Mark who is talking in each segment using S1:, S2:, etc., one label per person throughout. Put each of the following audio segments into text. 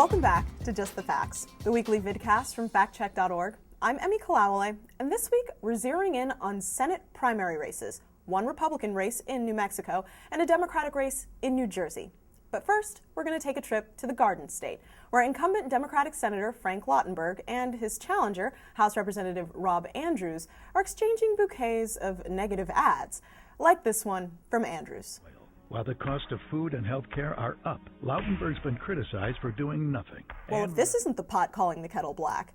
S1: Welcome back to Just the Facts, the weekly vidcast from factcheck.org. I'm Emmy Kalawale, and this week we're zeroing in on Senate primary races, one Republican race in New Mexico and a Democratic race in New Jersey. But first, we're going to take a trip to the Garden State, where incumbent Democratic Senator Frank Lautenberg and his challenger, House Representative Rob Andrews, are exchanging bouquets of negative ads, like this one from Andrews.
S2: While the cost of food and health care are up, Lautenberg's been criticized for doing nothing.
S1: Well, if this isn't the pot calling the kettle black.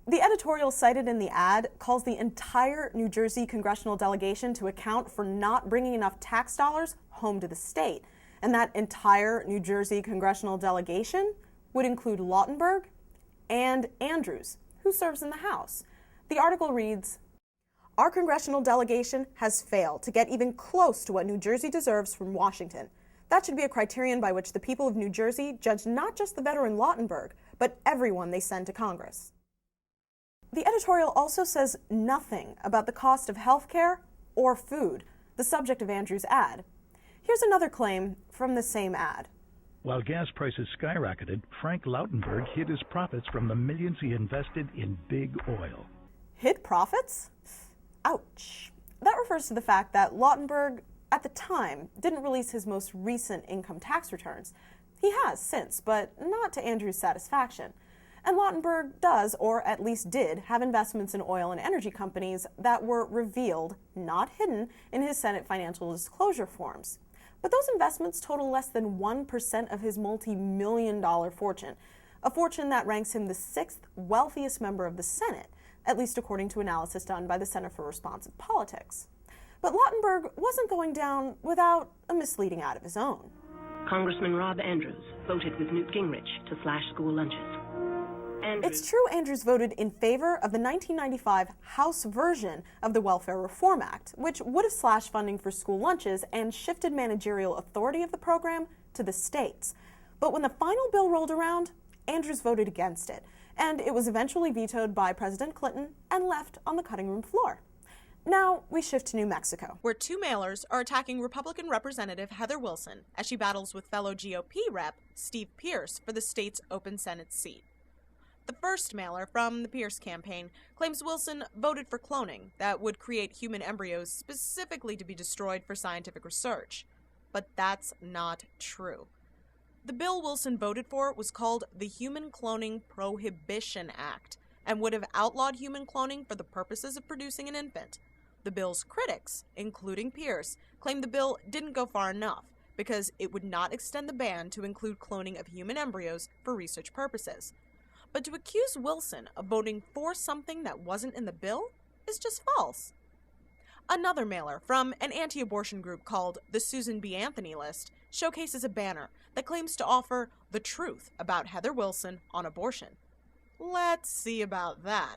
S1: The editorial cited in the ad calls the entire New Jersey congressional delegation to account for not bringing enough tax dollars home to the state. And that entire New Jersey congressional delegation would include Lautenberg and Andrews, who serves in the House. The article reads, "Our congressional delegation has failed to get even close to what New Jersey deserves from Washington. That should be a criterion by which the people of New Jersey judge not just the veteran Lautenberg, but everyone they send to Congress." The editorial also says nothing about the cost of health care or food, the subject of Andrews' ad. Here's another claim from the same ad.
S2: While gas prices skyrocketed, Frank Lautenberg hid his profits from the millions he invested in big oil.
S1: Hid profits? Ouch. That refers to the fact that Lautenberg, at the time, didn't release his most recent income tax returns. He has since, but not to Andrews' satisfaction. And Lautenberg does, or at least did, have investments in oil and energy companies that were revealed, not hidden, in his Senate financial disclosure forms. But those investments total less than 1% of his multi-million-dollar fortune, a fortune that ranks him the sixth wealthiest member of the Senate, at least according to analysis done by the Center for Responsive Politics. But Lautenberg wasn't going down without a misleading ad of his own.
S3: Congressman Rob Andrews voted with Newt Gingrich to slash school lunches.
S1: It's true Andrews voted in favor of the 1995 House version of the Welfare Reform Act, which would have slashed funding for school lunches and shifted managerial authority of the program to the states. But when the final bill rolled around, Andrews voted against it, and it was eventually vetoed by President Clinton and left on the cutting room floor. Now we shift to New Mexico, where two mailers are attacking Republican Representative Heather Wilson as she battles with fellow GOP rep Steve Pierce for the state's open Senate seat. The first mailer from the Pierce campaign claims Wilson voted for cloning that would create human embryos specifically to be destroyed for scientific research. But that's not true. The bill Wilson voted for was called the Human Cloning Prohibition Act and would have outlawed human cloning for the purposes of producing an infant. The bill's critics, including Pierce, claim the bill didn't go far enough because it would not extend the ban to include cloning of human embryos for research purposes. But to accuse Wilson of voting for something that wasn't in the bill is just false. Another mailer from an anti-abortion group called the Susan B. Anthony List showcases a banner that claims to offer the truth about Heather Wilson on abortion. Let's see about that.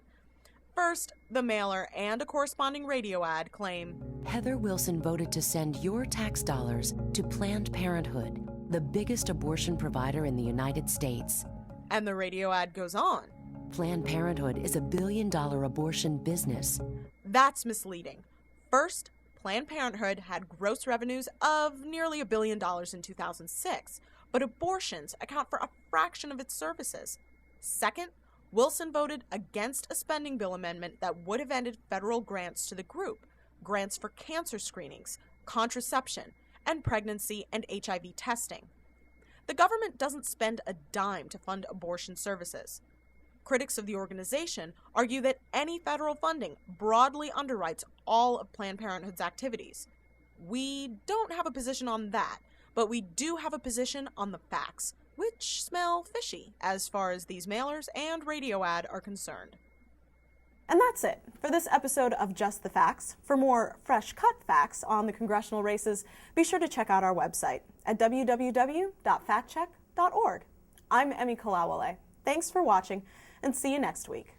S1: First, the mailer and a corresponding radio ad claim,
S4: Heather Wilson voted to send your tax dollars to Planned Parenthood, the biggest abortion provider in the United States.
S1: And the radio ad goes on.
S4: Planned Parenthood is a billion-dollar abortion business.
S1: That's misleading. First, Planned Parenthood had gross revenues of nearly $1 billion in 2006, but abortions account for a fraction of its services. Second, Wilson voted against a spending bill amendment that would have ended federal grants to the group, grants for cancer screenings, contraception, and pregnancy and HIV testing. The government doesn't spend a dime to fund abortion services. Critics of the organization argue that any federal funding broadly underwrites all of Planned Parenthood's activities. We don't have a position on that, but we do have a position on the facts, which smell fishy as far as these mailers and radio ad are concerned. And that's it for this episode of Just the Facts. For more fresh-cut facts on the congressional races, be sure to check out our website at www.factcheck.org. I'm Emmy Kalawale. Thanks for watching, and see you next week.